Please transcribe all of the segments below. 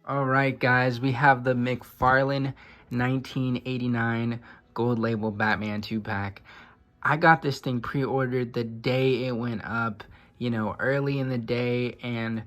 All right, guys, we have the Mcfarlane 1989 gold label Batman 2-pack. I got this thing pre-ordered the day it went up, early in the day, and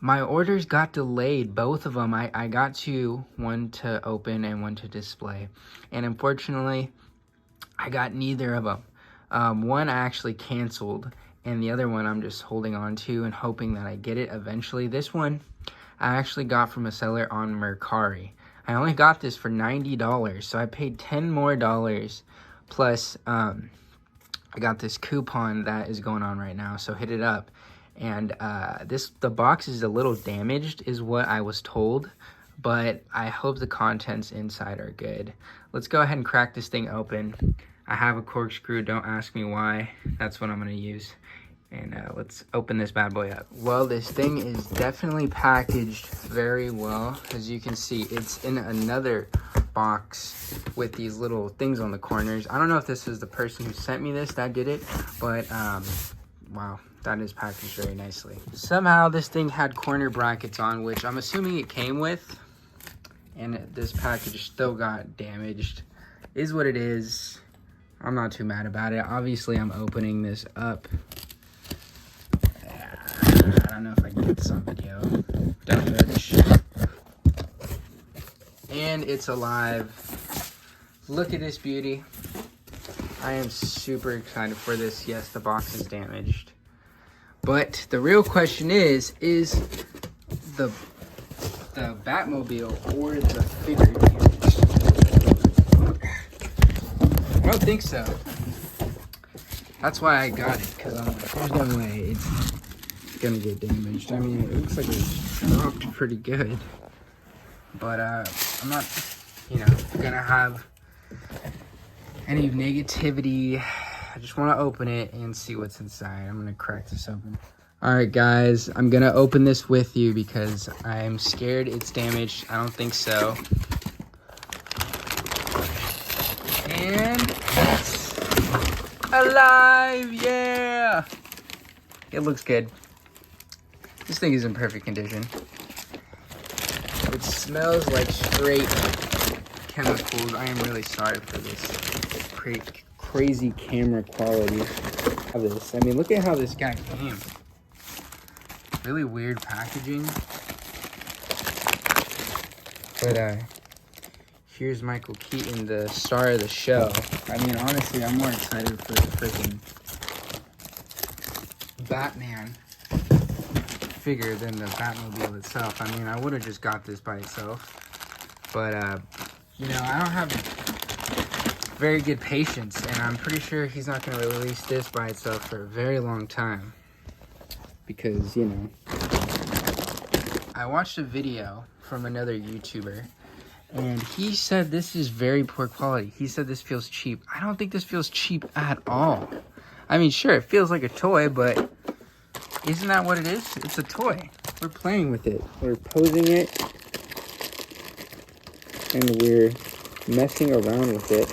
my orders got delayed, both of them. I got two, one to open and one to display, and unfortunately, I got neither of them. One I actually canceled, and the other one I'm just holding on to and hoping that I get it eventually. This one I actually got from a seller on Mcfarlane. I only got this for $90, so I paid $10 more plus I got this coupon that is going on right now, so hit it up. And the box is a little damaged is what I was told, but I hope the contents inside are good. Let's go ahead and crack this thing open. I have a corkscrew, don't ask me why. That's what I'm gonna use. And let's open this bad boy up. Well, this thing is definitely packaged very well. As you can see, it's in another box with these little things on the corners. I don't know if this is the person who sent me this that did it, but wow, that is packaged very nicely. Somehow this thing had corner brackets on, which I'm assuming it came with, and this package still got damaged. Is what it is. I'm not too mad about it. Obviously, I'm opening this up. I don't know if I can get this on video. Don't judge. And it's alive. Look at this beauty. I am super excited for this. Yes, the box is damaged. But the real question is the Batmobile or the figure damaged? I don't think so. That's why I got it, because I'm like, there's no way it's gonna get damaged. I mean, it looks like it's dropped pretty good, but I'm not gonna have any negativity. I just want to open it and see what's inside. I'm gonna crack this open. All right, guys, I'm gonna open this with you because I'm scared it's damaged. I don't think so. And it's alive. Yeah, it looks good. This thing is in perfect condition. It smells like straight chemicals. I am really sorry for this crazy camera quality of this. I mean, look at how this guy came. Really weird packaging. But here's Michael Keaton, the star of the show. I mean, honestly, I'm more excited for the freaking Batman figure than the Batmobile itself. I mean, I would have just got this by itself, but I don't have very good patience, and I'm pretty sure he's not going to release this by itself for a very long time because I watched a video from another YouTuber, and he said this is very poor quality. He said this feels cheap. I don't think this feels cheap at all. I mean, sure, it feels like a toy, but isn't that what it is? It's a toy. We're playing with it. We're posing it. And we're messing around with it.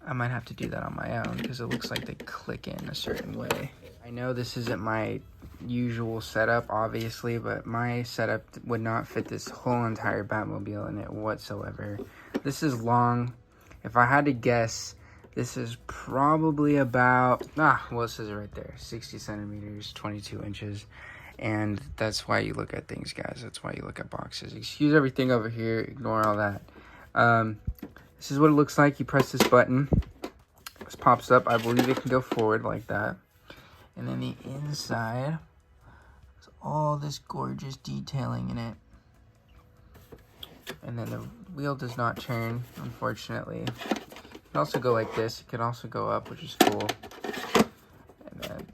I might have to do that on my own because it looks like they click in a certain way. I know this isn't my usual setup, obviously, but my setup would not fit this whole entire Batmobile in it whatsoever. This is long. If I had to guess, this is probably about, well, it says it right there, 60 centimeters, 22 inches. And that's why you look at things, guys. That's why you look at boxes. Excuse everything over here. Ignore all that. This is what it looks like. You press this button. This pops up. I believe it can go forward like that. And then the inside has all this gorgeous detailing in it. And then the wheel does not turn, unfortunately. It can also go like this. It can also go up, which is cool. And then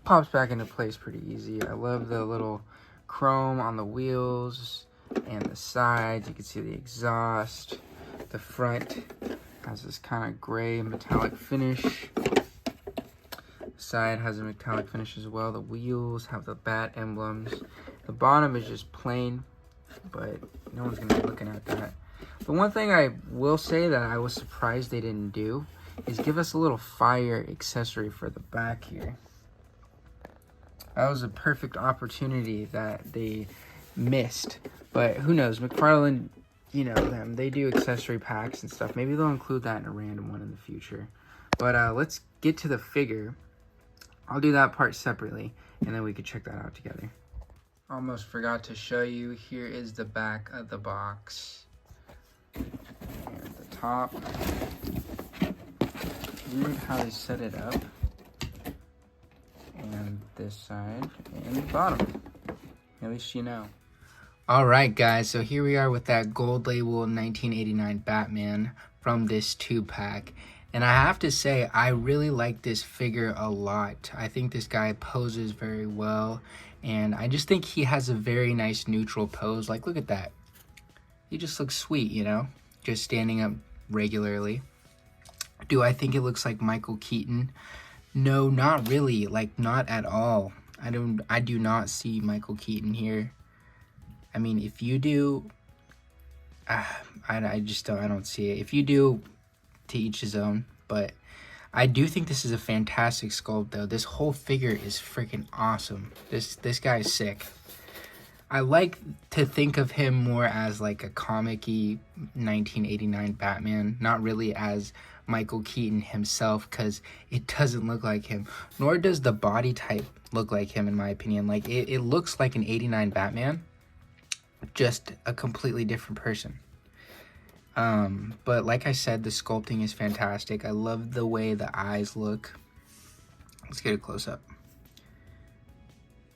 pops back into place pretty easy. I love the little chrome on the wheels and the sides. You can see the exhaust. The front has this kind of gray metallic finish. The side has a metallic finish as well. The wheels have the bat emblems. The bottom is just plain, but no one's gonna be looking at that. The one thing I will say that I was surprised they didn't do is give us a little fire accessory for the back here. That was a perfect opportunity that they missed. But who knows? Mcfarlane, you know them. They do accessory packs and stuff. Maybe they'll include that in a random one in the future. But let's get to the figure. I'll do that part separately, and then we could check that out together. Almost forgot to show you. Here is the back of the box. And the top. Weird how they set it up. And this side and the bottom. At least you know. Alright guys, so here we are with that gold label 1989 Batman from this 2-pack. And I have to say, I really like this figure a lot. I think this guy poses very well. And I just think he has a very nice neutral pose. Like, look at that. He just looks sweet, you know? Just standing up regularly. Do I think it looks like Michael Keaton? No, not really. Like, not at all. I do not see Michael Keaton here. I mean, if you do, I don't see it. If you do, to each his own. But I do think this is a fantastic sculpt, though. This whole figure is freaking awesome. This guy is sick. I like to think of him more as like a comic-y 1989 Batman, not really as Michael Keaton himself, because it doesn't look like him. Nor does the body type look like him, in my opinion. Like, it looks like an 89 Batman, just a completely different person. But like I said, the sculpting is fantastic. I love the way the eyes look. Let's get a close-up.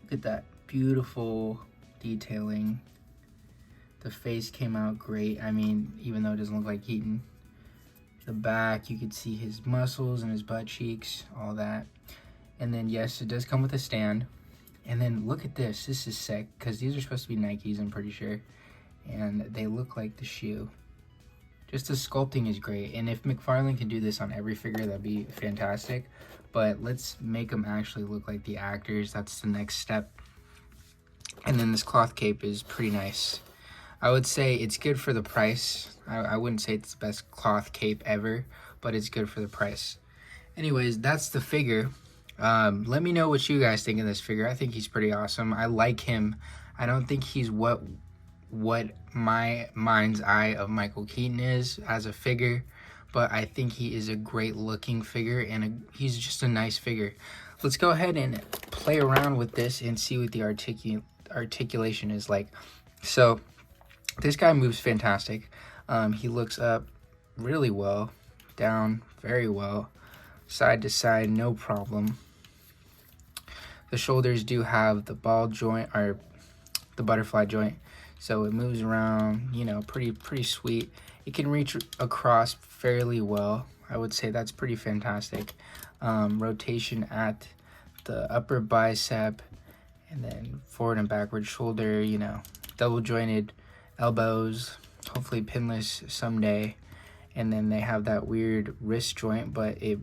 Look at that beautiful detailing. The face came out great. I mean, even though it doesn't look like Keaton. The back, you could see his muscles and his butt cheeks, all that. And then, yes, it does come with a stand. And then look at this. This is sick, because these are supposed to be Nikes, I'm pretty sure. And they look like the shoe. Just the sculpting is great. And if Mcfarlane can do this on every figure, that'd be fantastic. But let's make them actually look like the actors. That's the next step. And then this cloth cape is pretty nice. I would say it's good for the price. I wouldn't say it's the best cloth cape ever, but it's good for the price. Anyways, that's the figure. Let me know what you guys think of this figure. I think he's pretty awesome. I like him. I don't think he's what my mind's eye of Michael Keaton is as a figure, but I think he is a great looking figure, and he's just a nice figure. Let's go ahead and play around with this and see what the articulation is like. So this guy moves fantastic. He looks up really well, down very well, side to side, no problem. The shoulders do have the ball joint, or the butterfly joint, so it moves around, you know, pretty sweet. It can reach across fairly well. I would say that's pretty fantastic. Rotation at the upper bicep, and then forward and backward shoulder, you know, double jointed elbows, hopefully pinless someday. And then they have that weird wrist joint, but it,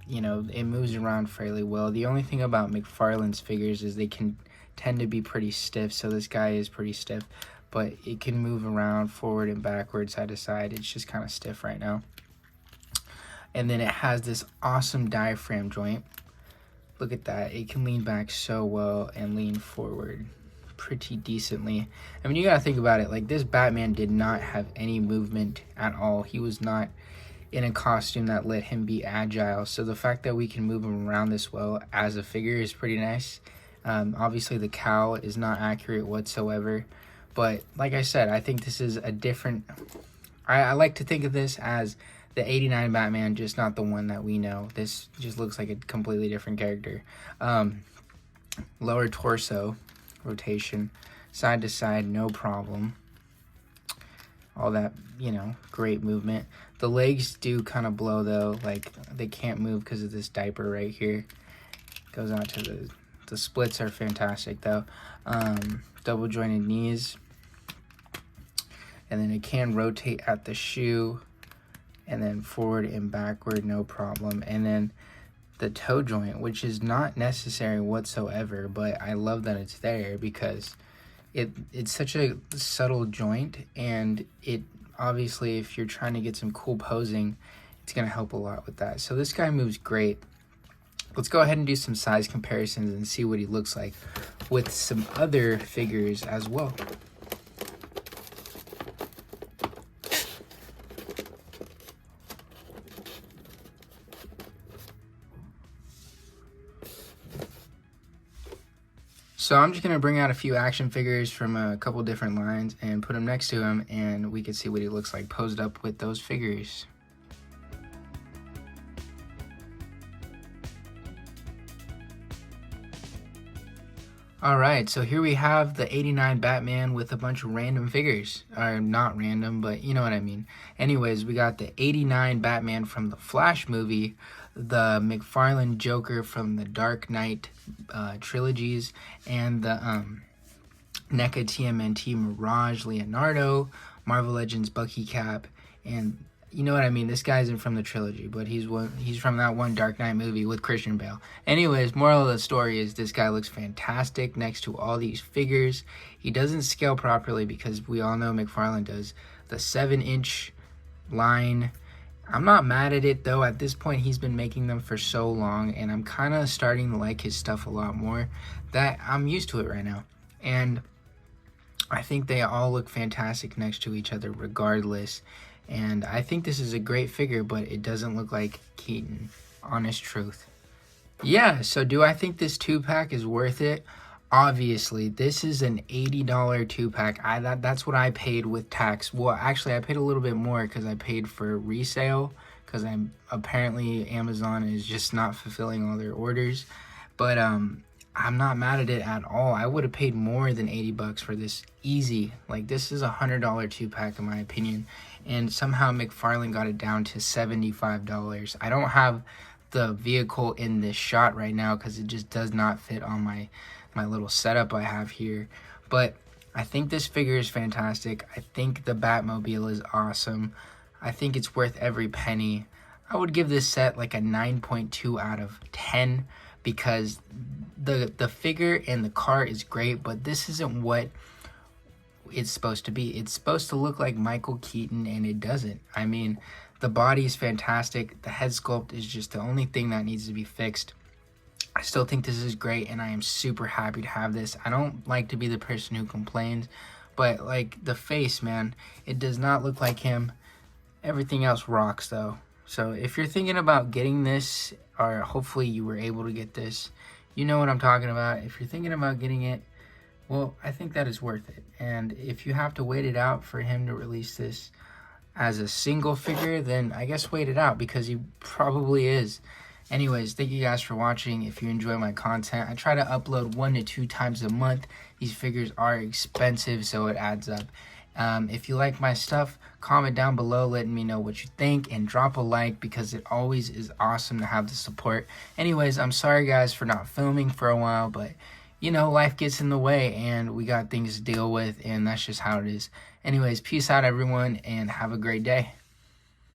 you know, it moves around fairly well. The only thing about Mcfarlane's figures is they can tend to be pretty stiff, so this guy is pretty stiff, but it can move around forward and backward, side to side. It's just kind of stiff right now. And then it has this awesome diaphragm joint. Look at that. It can lean back so well and lean forward pretty decently. I mean, you gotta think about it. Like, this Batman did not have any movement at all. He was not in a costume that let him be agile. So the fact that we can move him around this well as a figure is pretty nice. Obviously, the cowl is not accurate whatsoever. But like I said, I think this is a different... I like to think of this as the 89 Batman, just not the one that we know. This just looks like a completely different character. Lower torso rotation, side to side, no problem. All that, you know, great movement. The legs do kind of blow though, like they can't move because of this diaper right here. Goes out to the splits are fantastic though. Double jointed knees. And then it can rotate at the shoe, and then forward and backward, no problem. And then the toe joint, which is not necessary whatsoever, but I love that it's there because it's such a subtle joint, and it obviously, if you're trying to get some cool posing, it's going to help a lot with that. So this guy moves great. let's go ahead and do some size comparisons and see what he looks like with some other figures as well. So I'm just going to bring out a few action figures from a couple different lines and put them next to him, and we can see what he looks like posed up with those figures. Alright, so here we have the 89 Batman with a bunch of random figures. Or not random, but you know what I mean. Anyways, we got the 89 Batman from the Flash movie, the Mcfarlane Joker from the Dark Knight trilogies, and the NECA TMNT Mirage Leonardo, Marvel Legends Bucky Cap, and you know what I mean. This guy isn't from the trilogy, but he's from that one Dark Knight movie with Christian Bale. Anyways, moral of the story is this guy looks fantastic next to all these figures. He doesn't scale properly because we all know Mcfarlane does the 7-inch line. I'm not mad at it though. At this point, he's been making them for so long, and I'm kind of starting to like his stuff a lot more. That I'm used to it right now, and I think they all look fantastic next to each other regardless. And I think this is a great figure, but it doesn't look like Keaton. Honest truth. Yeah, so do I think this 2-pack is worth it? Obviously, this is an $80 2-pack. That's what I paid with tax. Well, actually, I paid a little bit more because I paid for resale, because apparently Amazon is just not fulfilling all their orders. But I'm not mad at it at all. I would have paid more than 80 bucks for this easy. Like, this is a $100 2-pack in my opinion. And somehow Mcfarlane got it down to $75. I don't have the vehicle in this shot right now because it just does not fit on my little setup I have here. But I think this figure is fantastic. I think the Batmobile is awesome. I think it's worth every penny. I would give this set like a 9.2 out of 10 because the figure and the car is great, but this isn't what it's supposed to be. It's supposed to look like Michael Keaton, and it doesn't. I mean, the body is fantastic. The head sculpt is just the only thing that needs to be fixed. I still think this is great, and I am super happy to have this. I don't like to be the person who complains, but like the face, man, it does not look like him. Everything else rocks though. So if you're thinking about getting this, or hopefully you were able to get this, you know what I'm talking about. If you're thinking about getting it, well, I think that is worth it. And if you have to wait it out for him to release this as a single figure, then I guess wait it out, because he probably is. Anyways, thank you guys for watching. If you enjoy my content, I try to upload 1 to 2 times a month. These figures are expensive, so it adds up. If you like my stuff, comment down below letting me know what you think, and drop a like because it always is awesome to have the support. Anyways, I'm sorry guys for not filming for a while, but you know, life gets in the way and we got things to deal with, and that's just how it is. Anyways, peace out everyone and have a great day.